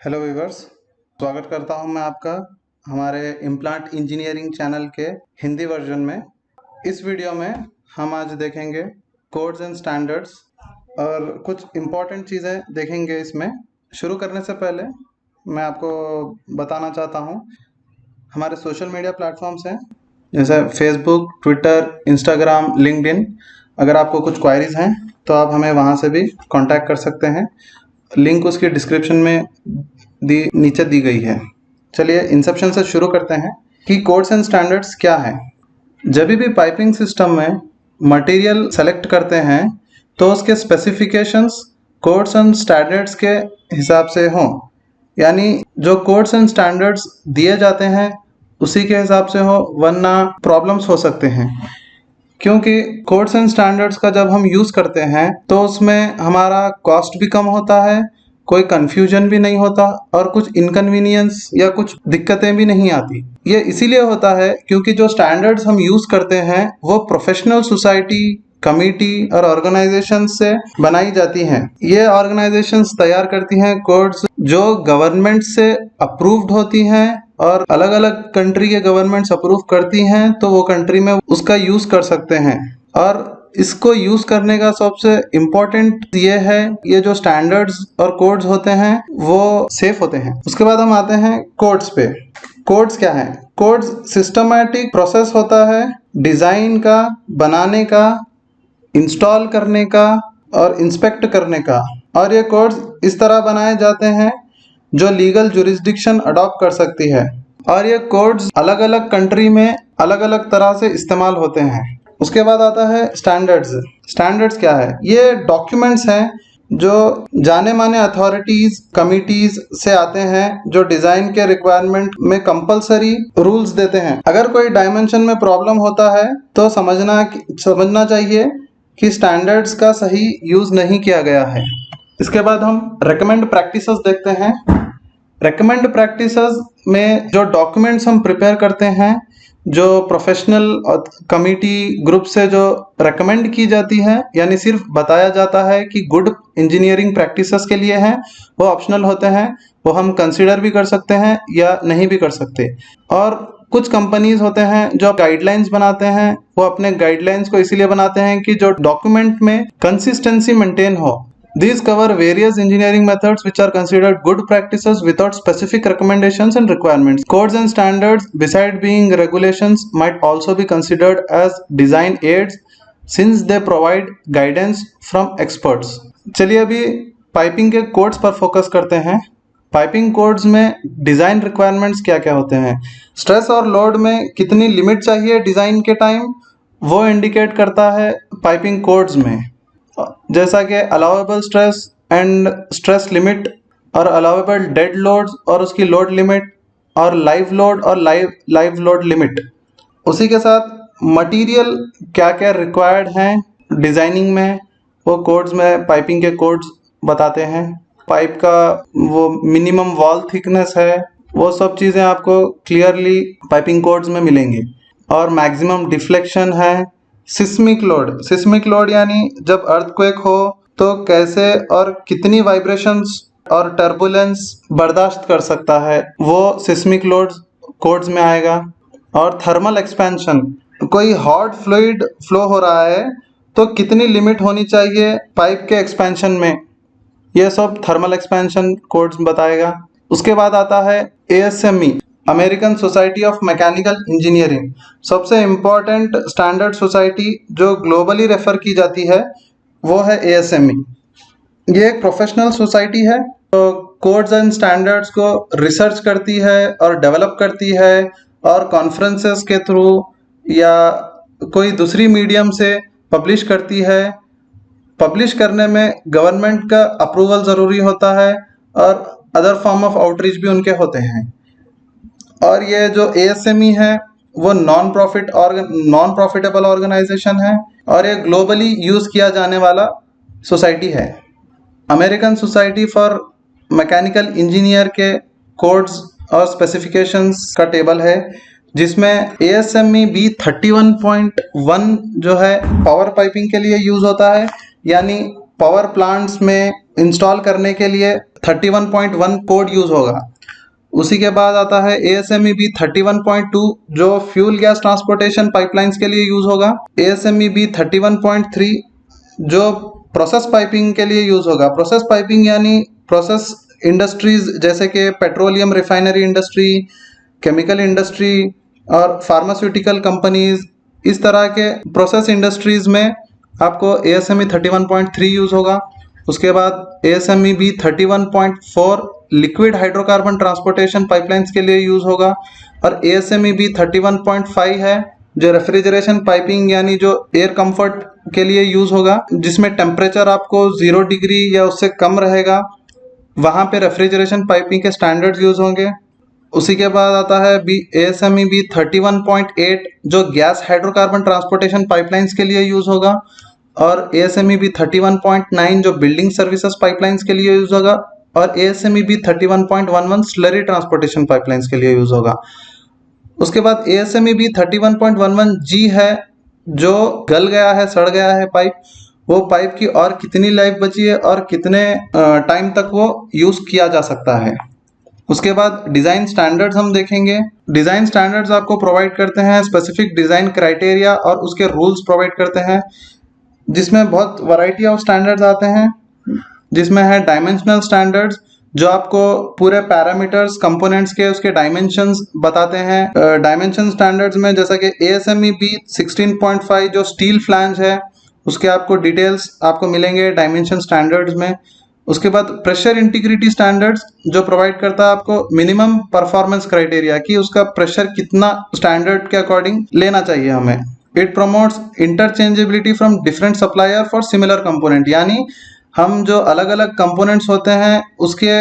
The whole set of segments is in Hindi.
हेलो व्यूअर्स, स्वागत करता हूं मैं आपका हमारे इम्प्लांट इंजीनियरिंग चैनल के हिंदी वर्जन में। इस वीडियो में हम आज देखेंगे कोड्स एंड स्टैंडर्ड्स और कुछ इम्पॉर्टेंट चीज़ें देखेंगे। इसमें शुरू करने से पहले मैं आपको बताना चाहता हूं, हमारे सोशल मीडिया प्लेटफॉर्म्स हैं जैसे फेसबुक, ट्विटर, इंस्टाग्राम, लिंक्डइन। अगर आपको कुछ क्वायरीज हैं तो आप हमें वहां से भी कांटेक्ट कर सकते हैं। लिंक उसकी डिस्क्रिप्शन में नीचे दी गई है। चलिए इंसेप्शन से शुरू करते हैं कि कोड्स एंड स्टैंडर्ड्स क्या है। जब भी पाइपिंग सिस्टम में मटेरियल सेलेक्ट करते हैं तो उसके स्पेसिफिकेशंस कोड्स एंड स्टैंडर्ड्स के हिसाब से हों, यानी जो कोड्स एंड स्टैंडर्ड्स दिए जाते हैं उसी के हिसाब से हो, वरना प्रॉब्लम्स हो सकते हैं। क्योंकि कोड्स एंड स्टैंडर्ड्स का जब हम यूज़ करते हैं तो उसमें हमारा कॉस्ट भी कम होता है, कोई कंफ्यूजन भी नहीं होता और कुछ इनकन्वीनियंस या कुछ दिक्कतें भी नहीं आती। ये इसीलिए होता है क्योंकि जो स्टैंडर्ड्स हम यूज़ करते हैं वो प्रोफेशनल सोसाइटी, कमिटी और ऑर्गेनाइजेशन से बनाई जाती हैं। ये ऑर्गेनाइजेशंस तैयार करती हैं कोड्स जो गवर्नमेंट से अप्रूव्ड होती हैं और अलग अलग कंट्री के गवर्नमेंट्स अप्रूव करती हैं तो वो कंट्री में उसका यूज़ कर सकते हैं। और इसको यूज करने का सबसे इम्पोर्टेंट ये है, ये जो स्टैंडर्ड्स और कोड्स होते हैं वो सेफ होते हैं। उसके बाद हम आते हैं कोड्स पे। कोड्स क्या है? कोड्स सिस्टमैटिक प्रोसेस होता है डिजाइन का, बनाने का, इंस्टॉल करने का और इंस्पेक्ट करने का। और ये कोड्स इस तरह बनाए जाते हैं जो लीगल जुरिस्डिक्शन अडॉप्ट कर सकती है। और ये कोड्स अलग अलग कंट्री में अलग अलग तरह से इस्तेमाल होते हैं। उसके बाद आता है स्टैंडर्ड्स। स्टैंडर्ड्स क्या है? ये डॉक्यूमेंट्स हैं जो जाने माने अथॉरिटीज, कमिटीज से आते हैं जो डिजाइन के रिक्वायरमेंट में कंपलसरी रूल्स देते हैं। अगर कोई डायमेंशन में प्रॉब्लम होता है तो समझना चाहिए कि स्टैंडर्ड्स का सही यूज नहीं किया गया है। इसके बाद हम रेकमेंड प्रैक्टिसेस देखते हैं। रेकमेंड प्रैक्टिसेस में जो डॉक्यूमेंट्स हम प्रिपेयर करते हैं, जो प्रोफेशनल कमिटी ग्रुप से जो रेकमेंड की जाती है, यानी सिर्फ बताया जाता है कि गुड इंजीनियरिंग प्रैक्टिसेस के लिए हैं, वो ऑप्शनल होते हैं। वो हम कंसीडर भी कर सकते हैं या नहीं भी कर सकते। और कुछ कंपनीज होते हैं जो गाइडलाइंस बनाते हैं, वो अपने गाइडलाइंस को इसीलिए बनाते हैं कि जो डॉक्यूमेंट में कंसिस्टेंसी मेंटेन हो। These cover various engineering methods which are considered good practices without specific recommendations and requirements. Codes and standards, besides being regulations, might also be considered as design aids since they provide guidance from experts. चलिए अभी पाइपिंग के कोड्स पर फोकस करते हैं। पाइपिंग कोड्स में डिज़ाइन रिक्वायरमेंट्स क्या क्या होते हैं? स्ट्रेस और लोड में कितनी लिमिट चाहिए डिज़ाइन के टाइम, वो इंडिकेट करता है पाइपिंग कोड्स में। जैसा कि allowable stress and stress limit और अलाउेबल डेड लोड्स और उसकी लोड लिमिट और लाइव लोड और लाइव लोड लिमिट। उसी के साथ मटेरियल क्या क्या रिक्वायर्ड हैं डिज़ाइनिंग में, वो कोड्स में पाइपिंग के कोड्स बताते हैं। पाइप का वो मिनिमम वॉल थिकनेस है, वो सब चीज़ें आपको क्लियरली पाइपिंग कोड्स में मिलेंगी। और मैक्सिमम डिफ्लेक्शन है। सिस्मिक लोड यानी जब अर्थक्वेक हो तो कैसे और कितनी वाइब्रेशंस और टर्बुलेंस बर्दाश्त कर सकता है, वो सिस्मिक लोड कोड्स में आएगा। और थर्मल एक्सपेंशन, कोई हॉट फ्लूइड फ्लो हो रहा है तो कितनी लिमिट होनी चाहिए पाइप के एक्सपेंशन में, यह सब थर्मल एक्सपेंशन कोड्स बताएगा। उसके बाद आता है ASME, American society of mechanical engineering. सबसे इम्पॉर्टेंट स्टैंडर्ड सोसाइटी जो ग्लोबली रेफर की जाती है वो है ASME। ये एक प्रोफेशनल सोसाइटी है तो कोड्स एंड स्टैंडर्ड्स को रिसर्च करती है और डेवलप करती है और कॉन्फ्रेंसेस के थ्रू या कोई दूसरी मीडियम से पब्लिश करती है। पब्लिश करने में गवर्नमेंट का अप्रूवल ज़रूरी होता है और अदर फॉर्म ऑफ आउटरीच भी उनके होते हैं। और ये जो ASME है वो नॉन प्रॉफिटेबल ऑर्गेनाइजेशन है और ये ग्लोबली यूज़ किया जाने वाला सोसाइटी है। American society for mechanical engineer के कोड्स और स्पेसिफिकेशंस का टेबल है जिसमें ASME B31.1 जो है पावर पाइपिंग के लिए यूज़ होता है, यानी पावर प्लांट्स में इंस्टॉल करने के लिए 31.1 कोड यूज होगा। उसी के बाद आता है ASME-B 31.2 जो फ्यूल गैस ट्रांसपोर्टेशन पाइपलाइंस के लिए यूज होगा। ASME-B 31.3 जो प्रोसेस पाइपिंग के लिए यूज होगा। प्रोसेस पाइपिंग यानी प्रोसेस इंडस्ट्रीज जैसे कि petroleum refinery industry, chemical industry और फार्मास्यूटिकल कंपनीज, इस तरह के प्रोसेस इंडस्ट्रीज में आपको ASME 31.3 यूज होगा। उसके बाद ASME-B 31.4 liquid hydrocarbon transportation pipelines के लिए यूज होगा। और ASME-B 31.5 है जो रेफ्रिजरेशन पाइपिंग यानी जो एयर कंफर्ट के लिए यूज होगा, जिसमें टेम्परेचर आपको 0 डिग्री या उससे कम रहेगा, वहां पे रेफ्रिजरेशन पाइपिंग के स्टैंडर्ड्स यूज होंगे। उसी के बाद आता है ASME-B 31.8 जो गैस हाइड्रोकार्बन ट्रांसपोर्टेशन पाइपलाइंस के लिए यूज होगा। और ASME-B 31.9 जो बिल्डिंग सर्विसेज पाइपलाइंस के लिए यूज होगा। और ASME-B 31.11 स्लरी ट्रांसपोर्टेशन पाइपलाइंस के लिए यूज होगा। उसके बाद ASME-B 31.11G है जो गल गया है, सड़ गया है पाइप, वो पाइप की और कितनी लाइफ बची है और कितने टाइम तक वो यूज किया जा सकता है। उसके बाद डिजाइन स्टैंडर्ड्स हम देखेंगे। डिजाइन स्टैंडर्ड्स आपको प्रोवाइड करते हैं स्पेसिफिक डिजाइन क्राइटेरिया और उसके रूल्स प्रोवाइड करते हैं, जिसमें बहुत वैरायटी ऑफ स्टैंडर्ड्स आते हैं। जिसमें है डायमेंशनल स्टैंडर्ड्स जो आपको पूरे पैरामीटर्स कंपोनेंट्स के उसके डायमेंशंस बताते हैं। डायमेंशन स्टैंडर्ड्स में जैसा कि ASME-B 16.5 जो स्टील फ्लैंज है उसके आपको डिटेल्स आपको मिलेंगे डायमेंशन स्टैंडर्ड्स में। उसके बाद प्रेशर इंटीग्रिटी स्टैंडर्ड्स जो प्रोवाइड करता है आपको मिनिमम परफॉर्मेंस क्राइटेरिया कि उसका प्रेशर कितना स्टैंडर्ड के अकॉर्डिंग लेना चाहिए हमें। It promotes interchangeability from different supplier for similar component, यानी हम जो अलग अलग कंपोनेंट्स होते हैं उसके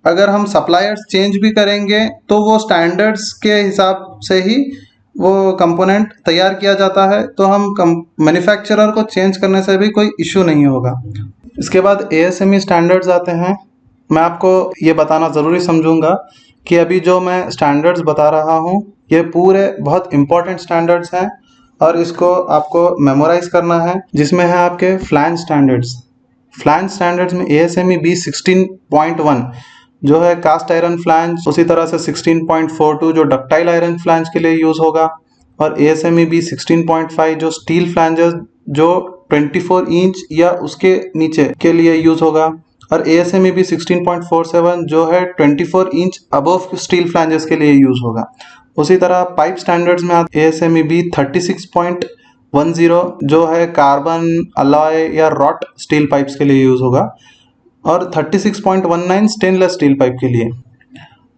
अगर हम सप्लायर्स चेंज भी करेंगे तो वो स्टैंडर्ड्स के हिसाब से ही वो कंपोनेंट तैयार किया जाता है, तो हम मैन्युफैक्चरर को चेंज करने से भी कोई इश्यू नहीं होगा। इसके बाद ASME स्टैंडर्ड्स आते हैं। मैं आपको ये बताना ज़रूरी समझूंगा कि अभी जो मैं स्टैंडर्ड्स बता रहा हूँ ये पूरे बहुत इंपॉर्टेंट स्टैंडर्ड्स हैं और इसको आपको मेमोराइज करना है। जिसमें है आपके फ्लैंज स्टैंडर्ड्स। फ्लैंज स्टैंडर्ड्स में ASME-B 16.1 जो है कास्ट आयरन फ्लैंज, उसी तरह से 16.42 जो डक्टाइल आयरन फ्लैंज के लिए यूज होगा। और ASME-B 16.5 जो स्टील फ्लैंजेस जो 24 इंच या उसके नीचे के लिए यूज होगा। और ASME-B 16.47 जो है 24 इंच अबव स्टील फ्लैंजेस के लिए यूज होगा। उसी तरह पाइप स्टैंडर्ड्स में ASME-B 36.10 जो है कार्बन अलॉय या रॉट स्टील पाइप्स के लिए यूज होगा। और 36.19 स्टेनलेस स्टील पाइप के लिए।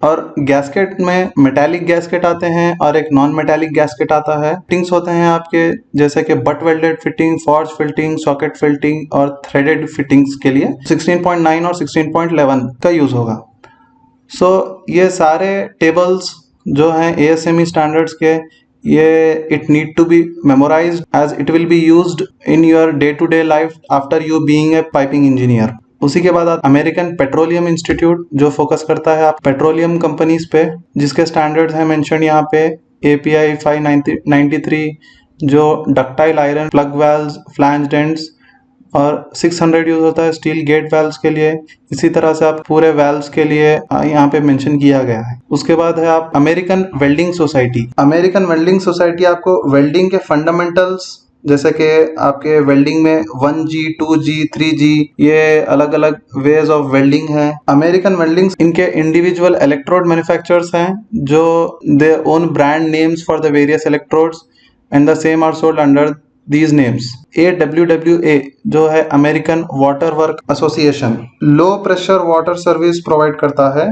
और गैस्केट में मेटालिक गैस्केट आते हैं और एक नॉन मेटालिक गैस्केट आता है। फिटिंग्स होते हैं आपके जैसे कि but welded fitting, forge fitting, socket fitting और थ्रेडेड फिटिंग्स के लिए 16.9 और 16.11 का यूज होगा। सो ये सारे टेबल्स जो हैं ASME स्टैंडर्ड्स के, ये it need to be memorised as it will be used in your day to day life after you being a piping engineer. उसी के बाद अमेरिकन पेट्रोलियम इंस्टीट्यूट जो फोकस करता है आप पेट्रोलियम कंपनीज पे, जिसके स्टैंडर्ड्स हैं मेंशन यहाँ पे API 593 जो ductile iron plug valves, flange ends, और 600 यूज होता है स्टील गेट वाल्व्स के लिए। इसी तरह से आप पूरे वाल्व्स के लिए यहाँ पे मेंशन किया गया है। उसके बाद है आप American welding society. American welding society आपको वेल्डिंग के फंडामेंटल्स जैसे कि आपके वेल्डिंग में 1G, 2G, 3G ये अलग अलग वेज ऑफ वेल्डिंग है। अमेरिकन वेल्डिंग इनके इंडिविजुअल इलेक्ट्रोड मैन्युफैक्चरर्स हैं जो they own brand names for the various electrodes and the same are sold under these names। AWWA जो है American water work association low pressure water service provide करता है।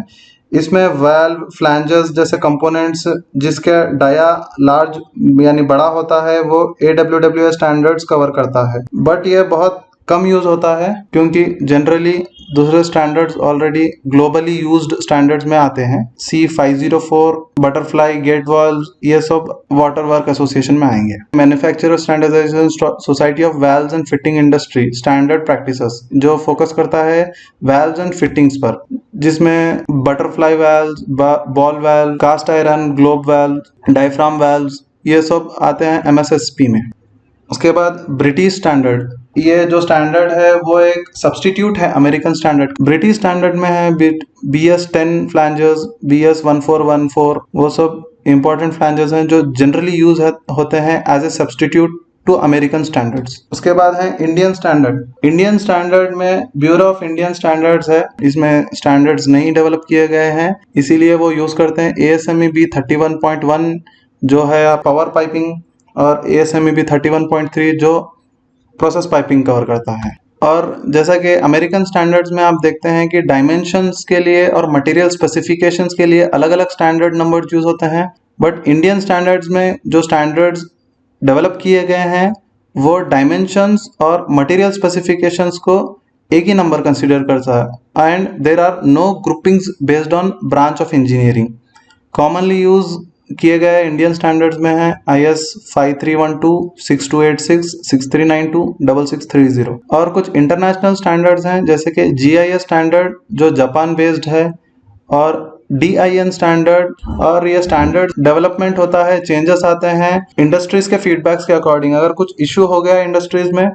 इसमें वाल्व, फ्लैंजेस जैसे कंपोनेंट्स जिसके डाया लार्ज यानी बड़ा होता है वो AWWA स्टैंडर्ड्स कवर करता है। बट ये बहुत कम यूज होता है क्योंकि जनरली दूसरे standards already globally used standards में आते हैं। C504, बटरफ्लाई, गेट वाल्व्स ये सब वाटर वर्क एसोसिएशन में आएंगे। Manufacturer standardization society of valves and fitting industry standard practices जो फोकस करता है वाल्व्स एंड फिटिंग्स पर, जिसमें butterfly valves, ball valve, cast iron, globe valve, diaphragm valves ये सब आते हैं MSSP में। उसके बाद ब्रिटिश स्टैंडर्ड ये जो स्टैंडर्ड है वो एक सब्स्टिट्यूट है अमेरिकन स्टैंडर्ड। ब्रिटिश स्टैंडर्ड में है BS10 फ्लैंजर्स, BS1414, वो सब इंपॉर्टेंट फ्लैंजर्स हैं जो जनरली यूज होते हैं as a substitute to American standards. उसके बाद है इंडियन स्टैंडर्ड। इंडियन स्टैंडर्ड में ब्यूरो ऑफ इंडियन स्टैंडर्ड्स है, इसमें स्टैंडर्ड्स नहीं डेवलप किए गए हैं, इसीलिए वो यूज करते हैं ASME B31.1 जो है पावर पाइपिंग, और ASME B31.3 जो प्रोसेस पाइपिंग कवर करता है। और जैसा कि अमेरिकन स्टैंडर्ड्स में आप देखते हैं कि डायमेंशंस के लिए और मटेरियल स्पेसिफिकेशंस के लिए अलग अलग स्टैंडर्ड नंबर यूज होते हैं, बट इंडियन स्टैंडर्ड्स में जो स्टैंडर्ड्स डेवलप किए गए हैं वो डायमेंशंस और मटेरियल स्पेसिफिकेशंस को एक ही नंबर कंसीडर करता है, and there are no groupings based on branch of engineering. Commonly use किए गए इंडियन स्टैंडर्ड्स में है IS 5312, 6286, 6392, 6630। और कुछ इंटरनेशनल स्टैंडर्ड्स हैं जैसे कि GIS स्टैंडर्ड जो जापान बेस्ड है, और DIN स्टैंडर्ड। और ये स्टैंडर्ड डेवलपमेंट होता है, चेंजेस आते हैं इंडस्ट्रीज के फीडबैक्स के अकॉर्डिंग। अगर कुछ इश्यू हो गया इंडस्ट्रीज में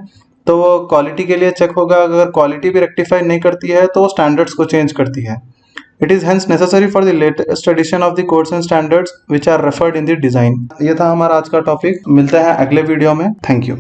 तो वो क्वालिटी के लिए चेक होगा, अगर क्वालिटी भी रेक्टिफाई नहीं करती है तो वो स्टैंडर्ड्स को चेंज करती है। It is hence necessary for the latest edition of the codes and standards which are referred in the design। ये था हमारा आज का टॉपिक, मिलते हैं अगले वीडियो में। Thank you.